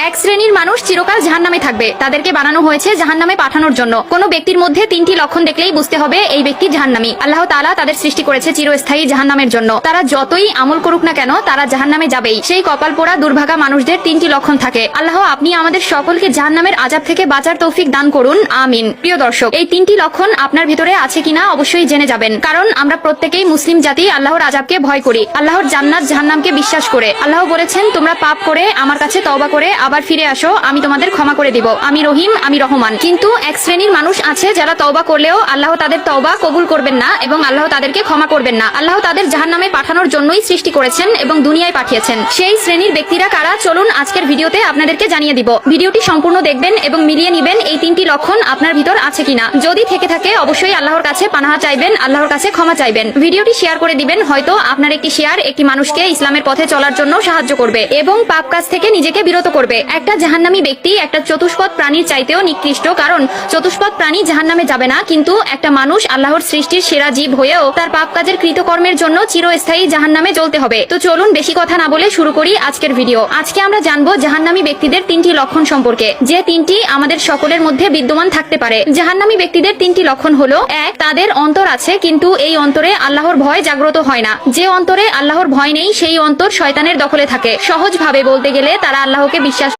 এক শ্রেণীর মানুষ চিরকাল জাহান্নামে থাকবে, তাদেরকে বানানো হয়েছে জাহান্নামে পাঠানোর জন্য। কোন ব্যক্তির মধ্যে তিনটি লক্ষণ দেখলেই বুঝতে হবে এই ব্যক্তি জাহান্নামী। আল্লাহ তাআলা তাদের সৃষ্টি করেছে চিরস্থায়ী জাহান্নামের জন্য। তারা যতই আমল করুক না কেন তারা জাহান্নামে যাবেই। সেই কপাল পোড়া দুর্ভাগা মানুষদের তিনটি লক্ষণ থাকে। আল্লাহ আপনি আমাদের সকলকে জাহান্নামের আযাব থেকে বাঁচার তৌফিক দান করুন, আমিন। প্রিয় দর্শক, এই তিনটি লক্ষণ আপনার ভিতরে আছে কিনা অবশ্যই জেনে যাবেন, কারণ আমরা প্রত্যেকেই মুসলিম জাতি আল্লাহর আযাবকে ভয় করি, আল্লাহর জান্নাত জাহান্নামকে বিশ্বাস করে। আল্লাহ বলেছেন, তোমরা পাপ করে আমার কাছে তওবা করে আবার ফিরে আসো, আমি তোমাদের ক্ষমা করে দিব, আমি রহিম, আমি রহমান। কিন্তু এক শ্রেণীর মানুষ আছে যারা তওবা করলেও আল্লাহ তাদের তওবা কবুল করবেন না এবং আল্লাহ তাদেরকে ক্ষমা করবেন না। আল্লাহ তাদের জাহান্নামে পাঠানোর জন্যই সৃষ্টি করেছেন এবং দুনিয়ায় পাঠিয়েছেন। সেই শ্রেণীর ব্যক্তিরা কারা, চলুন আজকের ভিডিওতে আপনাদেরকে জানিয়ে দিব। ভিডিওটি সম্পূর্ণ দেখবেন এবং মিলিয়ে নিবেন এই তিনটি লক্ষণ আপনার ভিতর আছে কিনা। যদি থেকে থাকে অবশ্যই আল্লাহর কাছে পানাহা চাইবেন, আল্লাহর কাছে ক্ষমা চাইবেন। ভিডিওটি শেয়ার করে দিবেন, হয়তো আপনার একটি শেয়ার একটি মানুষকে ইসলামের পথে চলার জন্য সাহায্য করবে এবং পাপ কাজ থেকে নিজেকে বিরত করবে। একটা জাহান্নামী ব্যক্তি একটা চতুষ্পদ প্রাণীর চাইতেও নিকৃষ্ট, কারণ চতুষ্পদ প্রাণী জাহান্নামে যাবে না, কিন্তু একটা মানুষ আল্লাহর সৃষ্টির সেরা জীব হয়েও তার পাপ কাজের কৃতকর্মের জন্য চিরস্থায়ী জাহান্নামে জ্বলতে হবে। তো চলুন বেশি কথা না বলে শুরু করি আজকের ভিডিও। আজকে আমরা জানবো জাহান্নামী ব্যক্তিদের তিনটি লক্ষণ সম্পর্কে, যে তিনটি আমাদের সকলের মধ্যে বিদ্যমান থাকতে পারে। জাহান্নামী ব্যক্তিদের তিনটি লক্ষণ হলো, এক, তাদের অন্তর আছে কিন্তু এই অন্তরে আল্লাহর ভয় জাগ্রত হয় না। যে অন্তরে আল্লাহর ভয় নেই সেই অন্তর শয়তানের দখলে থাকে। সহজভাবে বলতে গেলে তারা আল্লাহকে বিশ্বাস